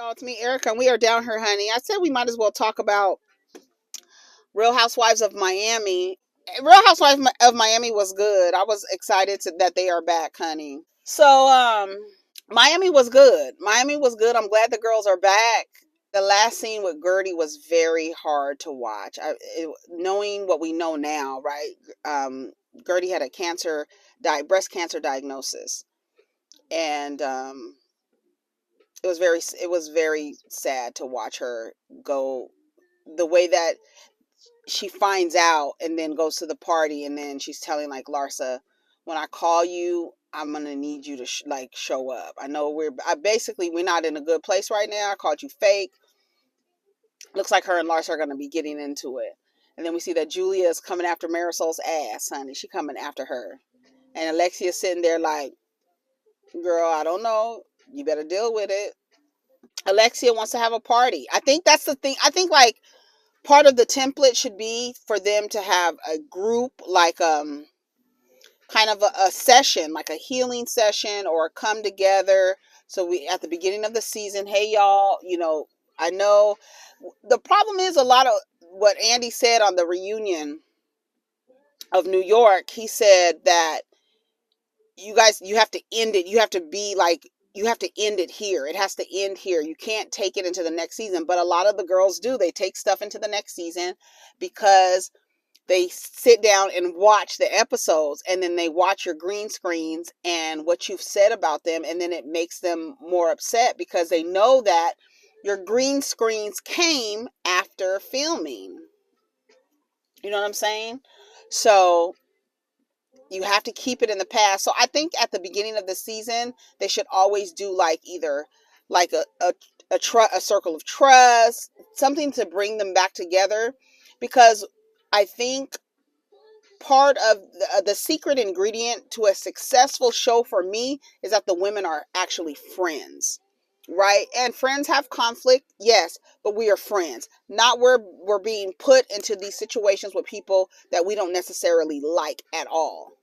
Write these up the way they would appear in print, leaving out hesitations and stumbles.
Y'all, it's me, Erica, and we are down here, honey. I said we might as well talk about Real Housewives of Miami. Real Housewives of Miami was good. I was excited that they are back, honey. So, Miami was good. Miami was good. I'm glad the girls are back. The last scene with Guerdy was very hard to watch. Knowing what we know now, right? Guerdy had a breast cancer diagnosis, and it was very sad to watch her go the way that she finds out and then goes to the party, and then she's telling like Larsa, when I call you, I'm gonna need you to show up. I know we're not in a good place right now. I called you fake. Looks like her and Larsa are gonna be getting into it. And then we see that Julia is coming after Marisol's ass, honey. She coming after her. And Alexia's sitting there like, girl, I don't know. You better deal with it. Alexia wants to have a party. I think that's the thing. I think like part of the template should be for them to have a group, like kind of a session, like a healing session or a come together. So we at the beginning of the season, hey y'all, I know the problem is a lot of what Andy said on the reunion of New York. He said that you guys, you have to end it. You have to be like, you have to end it here. It has to end here. You can't take it into the next season. But a lot of the girls do. They take stuff into the next season because they sit down and watch the episodes, and then they watch your green screens and what you've said about them. And then it makes them more upset because they know that your green screens came after filming. You know what I'm saying? So you have to keep it in the past. So I think at the beginning of the season, they should always do like either like a circle of trust, something to bring them back together, because I think part of the secret ingredient to a successful show for me is that the women are actually friends, right? And friends have conflict, yes, but we are friends. Not we're being put into these situations with people that we don't necessarily like at all.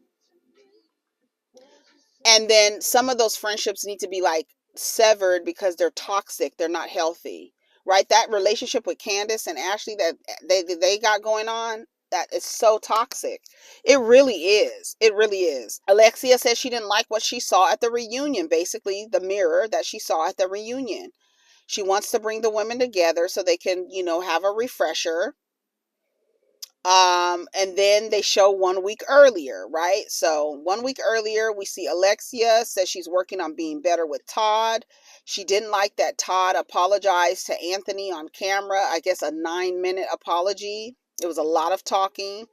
And then some of those friendships need to be like severed because they're toxic, they're not healthy, right? That relationship with Candace and Ashley that they got going on, that is so toxic. It really is. It really is. Alexia said she didn't like what she saw at the reunion, basically the mirror that she saw at the reunion. She wants to bring the women together so they can, have a refresher. And then they show 1 week earlier, right? So 1 week earlier, we see Alexia says she's working on being better with Todd. She didn't like that Todd apologized to Anthony on camera. I guess a 9-minute apology. It was a lot of talking.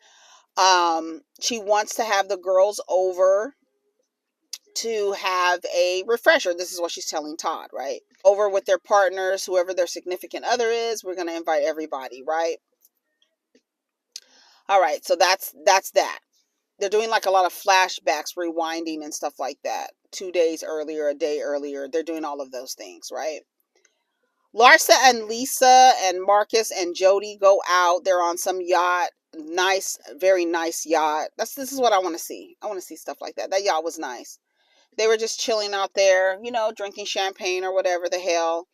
She wants to have the girls over to have a refresher. This is what she's telling Todd, right? Over with their partners, whoever their significant other is. We're going to invite everybody, right? All right, so that's that. They're doing like a lot of flashbacks, rewinding and stuff like that. 2 days earlier, a day earlier. They're doing all of those things, right? Larsa and Lisa and Marcus and Jody go out. They're on some yacht. Nice, very nice yacht. This is what I want to see. I want to see stuff like that. That yacht was nice. They were just chilling out there, drinking champagne or whatever the hell.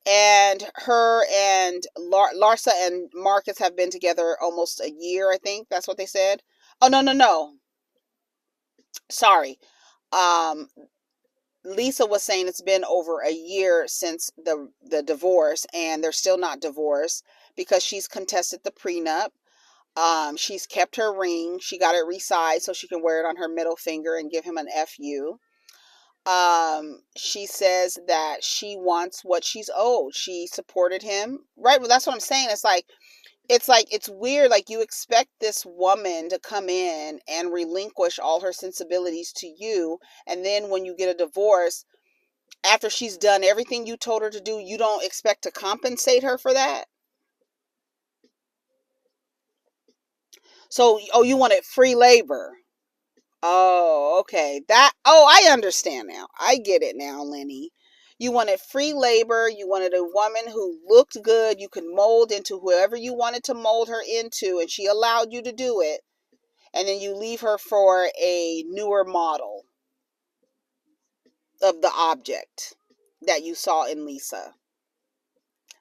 And her and Larsa and Marcus have been together almost a year, I think. That's what they said. Oh, no. Sorry. Lisa was saying it's been over a year since the divorce, and they're still not divorced because she's contested the prenup. She's kept her ring. She got it resized so she can wear it on her middle finger and give him an FU. She says that she wants what she's owed. She supported him, right? Well, that's what I'm saying. It's weird. Like, you expect this woman to come in and relinquish all her sensibilities to you, and then when you get a divorce, after she's done everything you told her to do, you don't expect to compensate her for that. So, oh, you wanted free labor. Oh, okay. I understand now. I get it now, Lenny. You wanted free labor. You wanted a woman who looked good. You could mold into whoever you wanted to mold her into, and she allowed you to do it. And then you leave her for a newer model of the object that you saw in Lisa.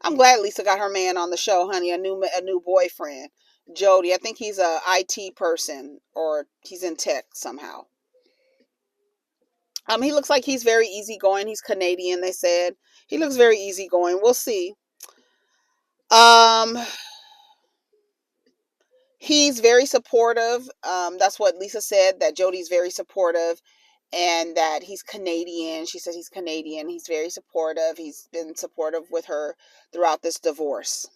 I'm glad Lisa got her man on the show, honey. A new boyfriend, Jody. I think he's a IT person or he's in tech somehow. He looks like he's very easygoing. He's Canadian, they said. He looks very easygoing. We'll see. Um, he's very supportive. That's what Lisa said, that Jody's very supportive and that he's Canadian. She said he's Canadian. He's very supportive. He's been supportive with her throughout this divorce.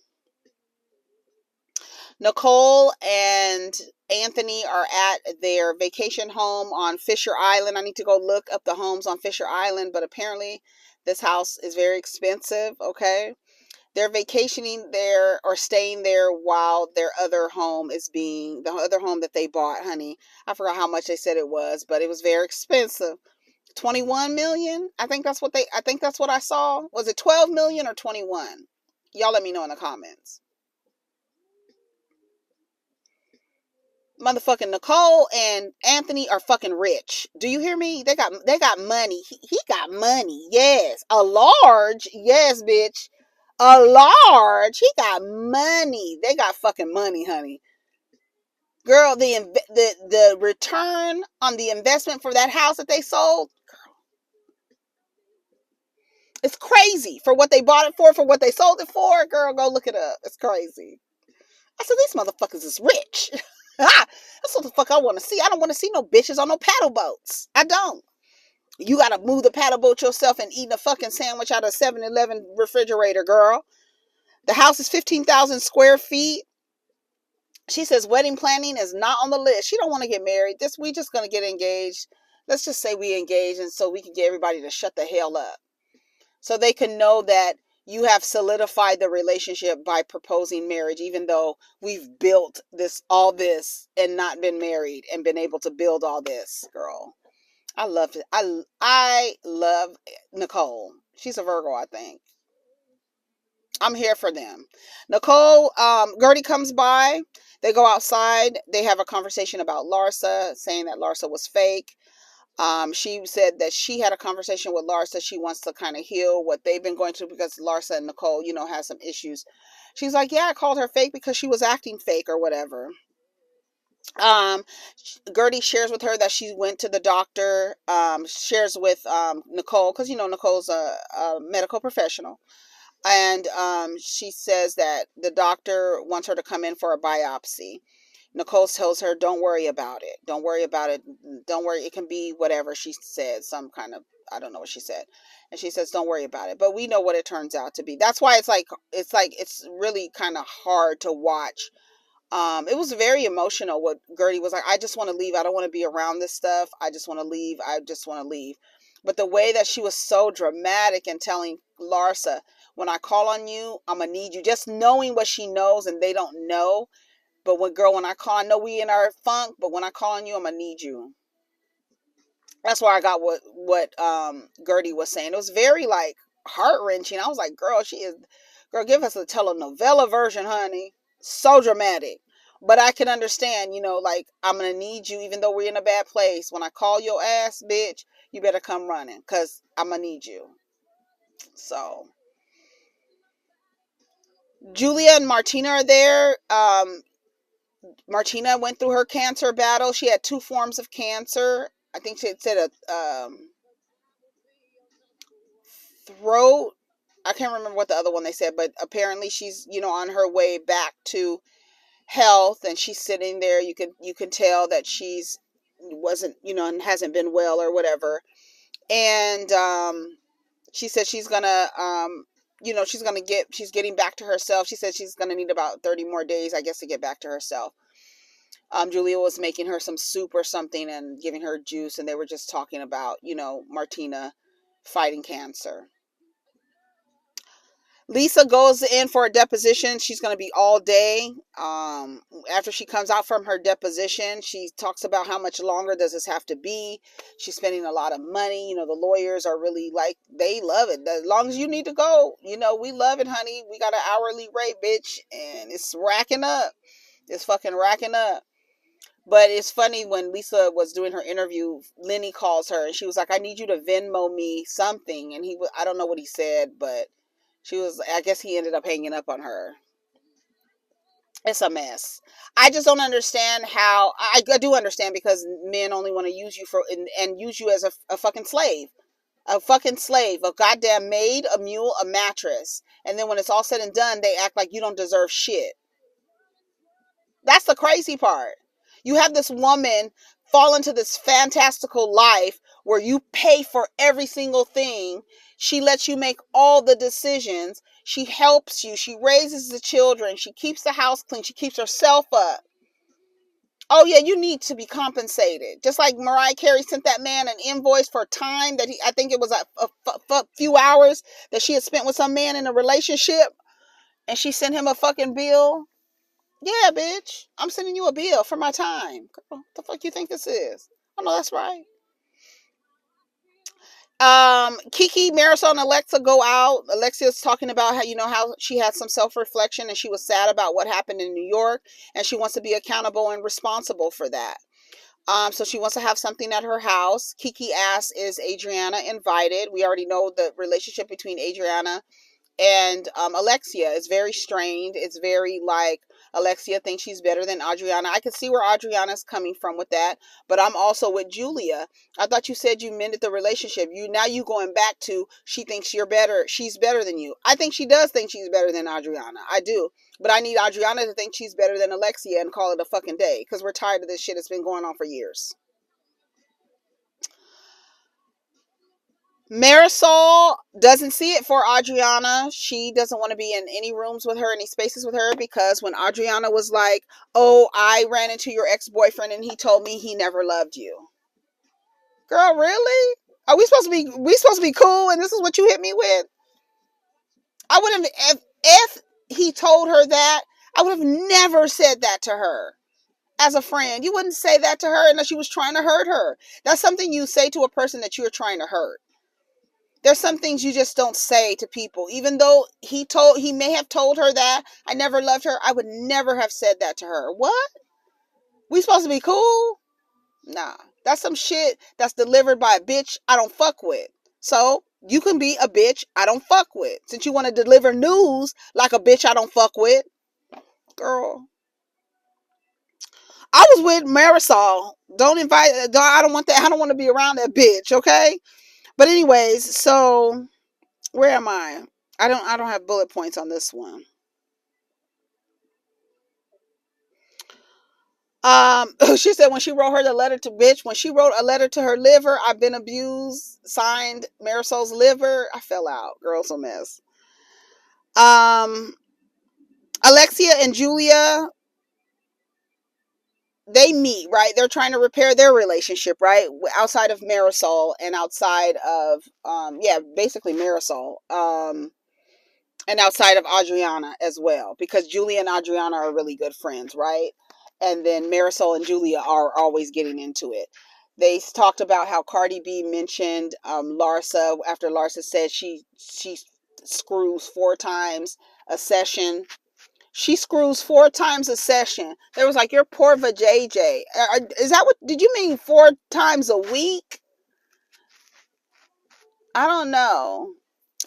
Nicole and Anthony are at their vacation home on Fisher Island. I need to go look up the homes on Fisher Island, but apparently this house is very expensive, okay? They're vacationing there or staying there while their other home is being, the other home that they bought, honey. I forgot how much they said it was, but it was very expensive. 21 million? I think that's what I saw. Was it 12 million or 21? Y'all let me know in the comments. Motherfucking Nicole and Anthony are fucking rich. Do you hear me? They got money. He got money. Yes. A large. Yes, bitch. A large. He got money. They got fucking money, honey. Girl, the return on the investment for that house that they sold, it's crazy. For what they bought it for what they sold it for, girl, go look it up. It's crazy. I said, these motherfuckers is rich. That's what the fuck I want to see. I don't want to see no bitches on no paddle boats. I don't. You got to move the paddle boat yourself and eat a fucking sandwich out of 7-Eleven refrigerator, girl. The house is 15,000 square feet. She says wedding planning is not on the list. She don't want to get married. We just going to get engaged. Let's just say we engage, and so we can get everybody to shut the hell up. So they can know that you have solidified the relationship by proposing marriage, even though we've built all this and not been married and been able to build all this, girl. I love it. I love Nicole. She's a Virgo, I think. I'm here for them. Nicole, Guerdy comes by. They go outside. They have a conversation about Larsa, saying that Larsa was fake. She said that she had a conversation with Larsa. She wants to kind of heal what they've been going through because Larsa and Nicole, has some issues. She's like, yeah, I called her fake because she was acting fake or whatever. Guerdy shares with her that she went to the doctor, shares with Nicole, because Nicole's a medical professional. And she says that the doctor wants her to come in for a biopsy. Nicole tells her, don't worry about it. Don't worry about it. Don't worry. It can be whatever she said, some kind of, I don't know what she said. And she says, don't worry about it. But we know what it turns out to be. That's why it's really kind of hard to watch. It was very emotional what Guerdy was like, I just want to leave. I don't want to be around this stuff. I just want to leave. I just want to leave. But the way that she was so dramatic and telling Larsa, when I call on you, I'm going to need you. Just knowing what she knows and they don't know. But when I call, I know we in our funk, but when I call on you, I'm going to need you. That's why I got what Guerdy was saying. It was very like heart-wrenching. I was like, girl, give us a telenovela version, honey. So dramatic. But I can understand, like, I'm going to need you even though we're in a bad place. When I call your ass, bitch, you better come running because I'm going to need you. So Julia and Martina are there. Martina went through her cancer battle. She had 2 forms of cancer. I think she said a throat. I can't remember what the other one they said, but apparently she's, on her way back to health, and she's sitting there. You can tell that she's wasn't, and hasn't been well or whatever. And she said she's gonna she's getting back to herself. She said she's gonna need about 30 more days, I guess, to get back to herself. Julia was making her some soup or something and giving her juice, and they were just talking about, Martina fighting cancer. Lisa goes in for a deposition. She's going to be all day. After she comes out from her deposition, she talks about how much longer does this have to be. She's spending a lot of money. The lawyers are really like, they love it. As long as you need to go, we love it, honey. We got an hourly rate, bitch. And it's racking up. It's fucking racking up. But it's funny, when Lisa was doing her interview, Lenny calls her and she was like, I need you to Venmo me something. And I don't know what he said, but I guess he ended up hanging up on her. It's a mess. I just don't understand how. I do understand because men only want to use you and use you as a fucking slave. A fucking slave, a goddamn maid, a mule, a mattress. And then when it's all said and done, they act like you don't deserve shit. That's the crazy part. You have this woman fall into this fantastical life where you pay for every single thing. She lets you make all the decisions. She helps you. She raises the children. She keeps the house clean. She keeps herself up. Oh yeah, you need to be compensated. Just like Mariah Carey sent that man an invoice for time that I think it was a few hours that she had spent with some man in a relationship, and she sent him a fucking bill. Yeah, bitch, I'm sending you a bill for my time. Girl, the fuck you think this is? I know that's right. Kiki, Marisol, and Alexa go out. Alexia's talking about how she had some self-reflection and she was sad about what happened in New York, and she wants to be accountable and responsible for that. So she wants to have something at her house. Kiki asks, is Adriana invited? We already know the relationship between Adriana and Alexia is very strained. It's very like Alexia thinks she's better than Adriana. I can see where Adriana's coming from with that, but I'm also with Julia. I thought you said you mended the relationship. You going back to she thinks you're better. She's better than you. I think she does think she's better than Adriana. I do. But I need Adriana to think she's better than Alexia and call it a fucking day because we're tired of this shit. It's been going on for years. Marisol doesn't see it for Adriana. She doesn't want to be in any rooms with her, any spaces with her, because when Adriana was like, oh, I ran into your ex-boyfriend and he told me he never loved you. Girl, really? Are we supposed to be cool and this is what you hit me with? I would have, if he told her that, I would have never said that to her. As a friend, you wouldn't say that to her unless you was trying to hurt her. That's something you say to a person that you are trying to hurt. There's some things you just don't say to people. Even though he may have told her that I never loved her, I would never have said that to her. What? We supposed to be cool? Nah. That's some shit that's delivered by a bitch I don't fuck with. So you can be a bitch I don't fuck with. Since you want to deliver news like a bitch I don't fuck with. Girl. I was with Marisol. I don't want that. I don't want to be around that bitch, okay? But anyways, so where am I? I don't have bullet points on this one. She said when she wrote her the letter to bitch, when she wrote a letter to her liver, I've been abused, signed Marisol's liver. I fell out. Girl's a mess. Um, Alexia and Julia, they meet, right? They're trying to repair their relationship, right? Outside of Marisol and outside of, basically Marisol. And outside of Adriana as well, because Julia and Adriana are really good friends, right? And then Marisol and Julia are always getting into it. They talked about how Cardi B mentioned Larsa after Larsa said she screws 4 times a session. She screws 4 times a session. There was like, you're poor vajayjay. Is that what, did you mean 4 times a week? I don't know.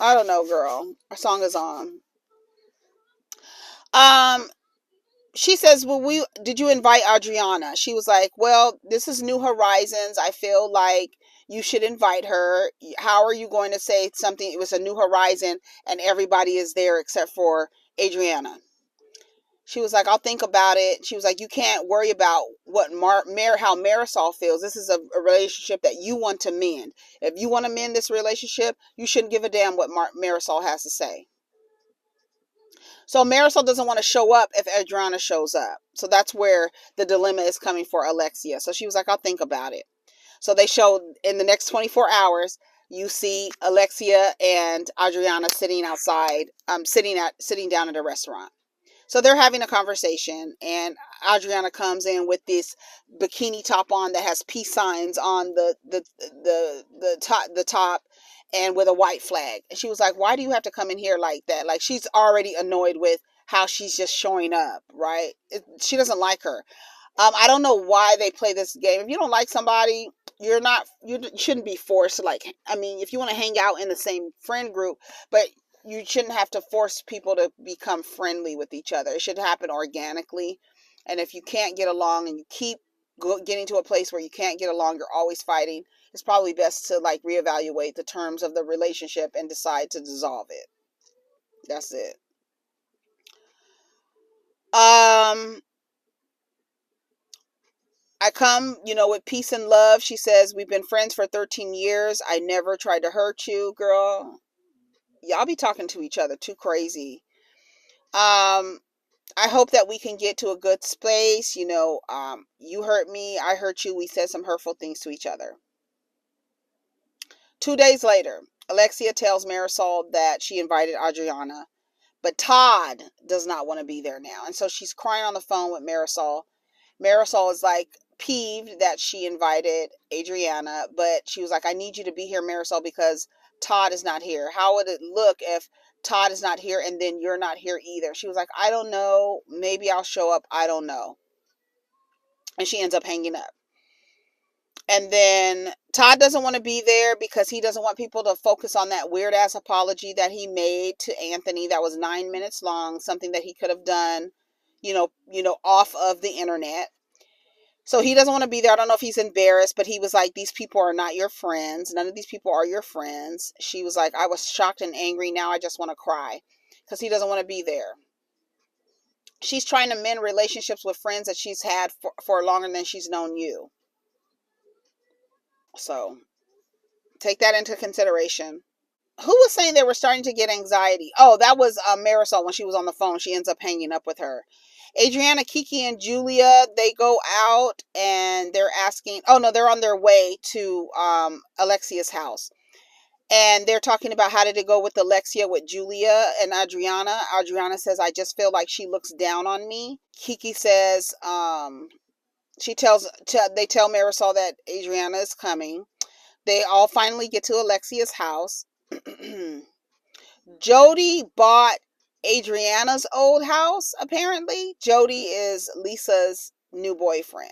I don't know, girl. Our song is on. Um, she says, well, did you invite Adriana? She was like, well, this is New Horizons. I feel like you should invite her. How are you going to say something? It was a New Horizon and everybody is there except for Adriana. She was like, I'll think about it. She was like, you can't worry about what how Marisol feels. This is a relationship that you want to mend. If you want to mend this relationship, you shouldn't give a damn what Marisol has to say. So Marisol doesn't want to show up if Adriana shows up. So that's where the dilemma is coming for Alexia. So she was like, I'll think about it. So they showed in the next 24 hours, you see Alexia and Adriana sitting outside, sitting down at a restaurant. So they're having a conversation, and Adriana comes in with this bikini top on that has peace signs on the top and with a white flag. And she was like, why do you have to come in here like that? Like, she's already annoyed with how she's just showing up, right? She doesn't like her. I don't know why they play this game. If you don't like somebody, you shouldn't be forced to, like, I mean, if you want to hang out in the same friend group, but you shouldn't have to force people to become friendly with each other. It should happen organically. And if you can't get along and you keep getting to a place where you can't get along, you're always fighting, it's probably best to like reevaluate the terms of the relationship and decide to dissolve it. That's it. I come, with peace and love. She says, we've been friends for 13 years. I never tried to hurt you, girl. Y'all be talking to each other too crazy. I hope that we can get to a good space. You hurt me, I hurt you. We said some hurtful things to each other. 2 days later, Alexia tells Marisol that she invited Adriana, but Todd does not want to be there now. And so she's crying on the phone with Marisol. Marisol is like peeved that she invited Adriana, but she was like, I need you to be here, Marisol, because Todd is not here. How would it look if Todd is not here and then you're not here either? She was like, I don't know. Maybe I'll show up. I don't know. And she ends up hanging up. And then Todd doesn't want to be there because he doesn't want people to focus on that weird ass apology that he made to Anthony that was 9 minutes long, something that he could have done, off of the internet. So he doesn't want to be there. I don't know if he's embarrassed, but he was like, these people are not your friends. None of these people are your friends. She was like, I was shocked and angry. Now I just want to cry because he doesn't want to be there. She's trying to mend relationships with friends that she's had for longer than she's known you. So take that into consideration. Who was saying they were starting to get anxiety? Oh, that was Marisol when she was on the phone. She ends up hanging up with her. Adriana, Kiki, and Julia, they go out and they're asking, oh no, they're on their way to Alexia's house. And they're talking about how did it go with Alexia, with Julia and Adriana. Adriana says, I just feel like she looks down on me. Kiki says, they tell Marisol that Adriana is coming. They all finally get to Alexia's house. Jody bought Adriana's old house, apparently. Jody is Lisa's new boyfriend.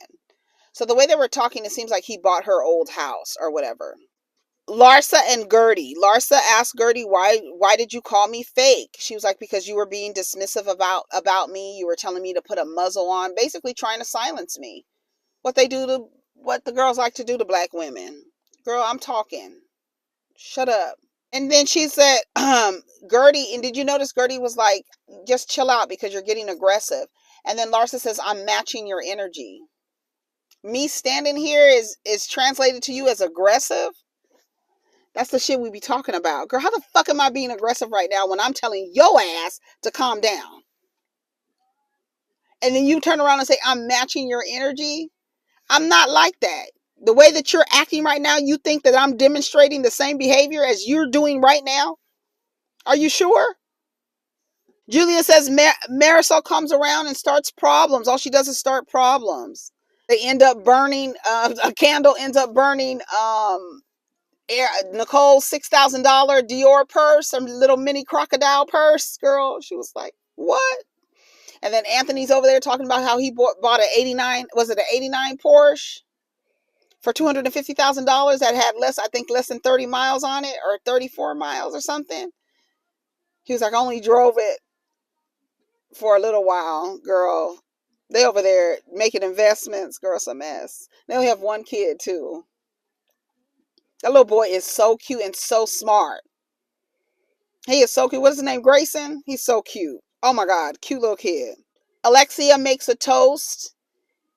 So the way they were talking, it seems like he bought her old house or whatever. Larsa and Guerdy. Larsa asked Guerdy, why did you call me fake? She was like, because you were being dismissive about me. You were telling me to put a muzzle on, basically trying to silence me. What the girls like to do to black women. Girl, I'm talking. Shut up. And then she said, Guerdy, and did you notice Guerdy was like, just chill out because you're getting aggressive. And then Larsa says, I'm matching your energy. Me standing here is translated to you as aggressive? That's the shit we be talking about. Girl, how the fuck am I being aggressive right now when I'm telling your ass to calm down? And then you turn around and say, I'm matching your energy? I'm not like that. The way that you're acting right now, you think that I'm demonstrating the same behavior as you're doing right now? Are you sure? Julia says Marisol comes around and starts problems. All she does is start problems. They end up burning, a candle ends up burning Nicole's $6,000 Dior purse, some little mini crocodile purse. Girl, she was like, what? And then Anthony's over there talking about how he bought an 89, was it an 89 Porsche? For $250,000 that had less than 30 miles on it, or 34 miles or something. He was like, I only drove it for a little while. Girl, they over there making investments. Girl, it's a mess. They only have one kid too. That little boy is so cute and so smart. He is so cute. What's his name? Grayson? He's so cute. Oh my God, cute little kid. Alexia makes a toast.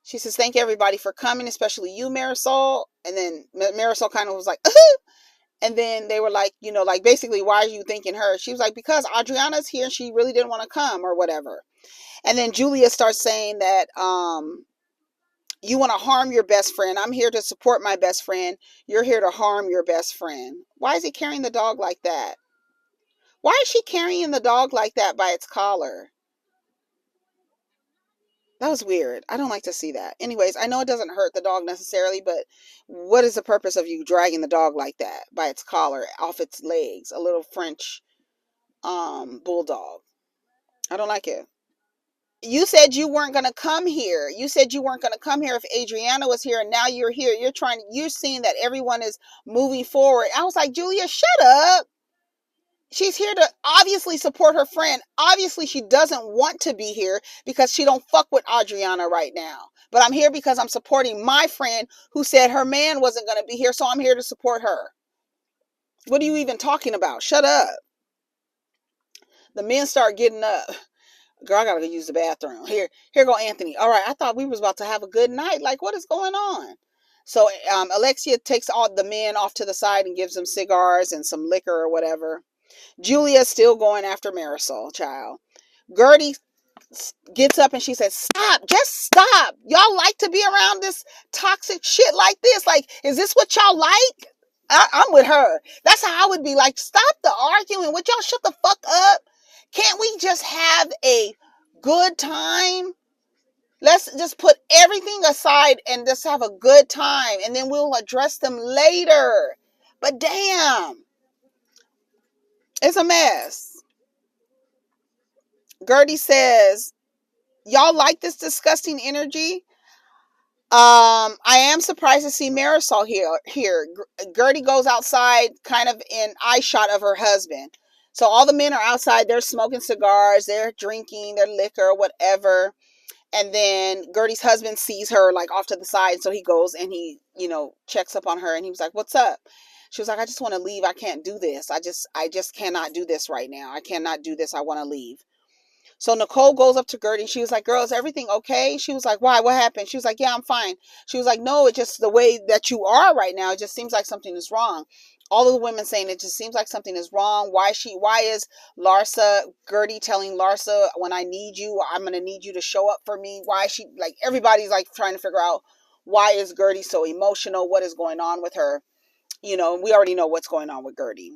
She says, thank everybody for coming, especially you, Marisol. And then Marisol kind of was like, and then they were like, like basically, why are you thanking her? She was like, because Adriana's here. She really didn't want to come or whatever. And then Julia starts saying that you want to harm your best friend. I'm here to support my best friend. You're here to harm your best friend. Why is he carrying the dog like that? Why is she carrying the dog like that by its collar? That was weird. I don't like to see that. Anyways, I know it doesn't hurt the dog necessarily, but what is the purpose of you dragging the dog like that by its collar, off its legs? A little French bulldog. I don't like it. You said you weren't going to come here. You said you weren't going to come here if Adriana was here, and now you're here. You're seeing that everyone is moving forward. I was like, Julia, shut up. She's here to obviously support her friend. Obviously, she doesn't want to be here because she don't fuck with Adriana right now. But I'm here because I'm supporting my friend who said her man wasn't going to be here, so I'm here to support her. What are you even talking about? Shut up. The men start getting up. Girl, I gotta go use the bathroom. Here go Anthony. All right, I thought we was about to have a good night. Like, what is going on? So Alexia takes all the men off to the side and gives them cigars and some liquor or whatever. Julia's still going after Marisol, child. Guerdy gets up and she says, stop, just stop. Y'all like to be around this toxic shit like this? Like, is this what y'all like? I'm with her. That's how I would be like, stop the arguing. Would y'all shut the fuck up? Can't we just have a good time? Let's just put everything aside and just have a good time, and then we'll address them later. But damn, it's a mess. Guerdy says, y'all like this disgusting energy? I am surprised to see Marisol here. Guerdy goes outside kind of in eye shot of her husband. So all the men are outside. They're smoking cigars. They're drinking their liquor, whatever. And then Guerdy's husband sees her like off to the side. So he goes and he, checks up on her. And he was like, what's up? She was like, I just want to leave. I can't do this. I just cannot do this right now. I cannot do this. I want to leave. So Nicole goes up to Guerdy and she was like, girl, is everything okay? She was like, why? What happened? She was like, yeah, I'm fine. She was like, no, it's just the way that you are right now. It just seems like something is wrong. All of the women saying it just seems like something is wrong. Why is Guerdy telling Larsa, when I need you, I'm going to need you to show up for me? Why is she, like, everybody's like trying to figure out why is Guerdy so emotional? What is going on with her? We already know what's going on with Guerdy.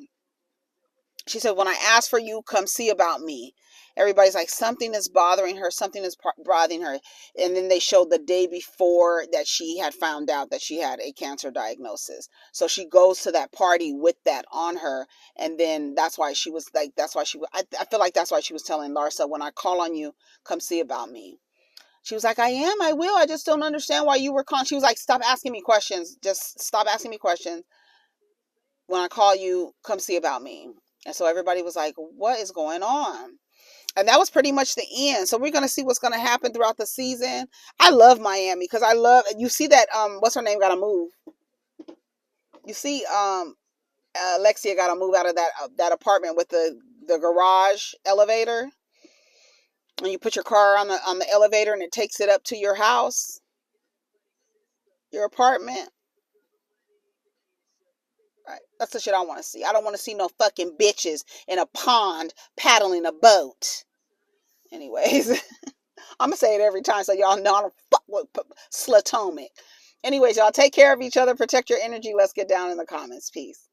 She said, when I ask for you, come see about me. Everybody's like, something is bothering her. Something is bothering her. And then they showed the day before that she had found out that she had a cancer diagnosis. So she goes to that party with that on her. And then that's why she was like, I feel like that's why she was telling Larsa, when I call on you, come see about me. She was like, I will. I just don't understand why you were calling. She was like, stop asking me questions. Just stop asking me questions. When I call you, come see about me. And so everybody was like, what is going on? And that was pretty much the end. So we're going to see what's going to happen throughout the season. I love Miami because you see that, what's her name got to move. You see, Alexia got to move out of that apartment with the garage elevator. And you put your car on the elevator and it takes it up to your house, your apartment. Right. That's the shit I want to see. I don't want to see no fucking bitches in a pond paddling a boat. Anyways, I'm going to say it every time so y'all know I don't fuck with Slatomic. Anyways, y'all take care of each other. Protect your energy. Let's get down in the comments. Peace.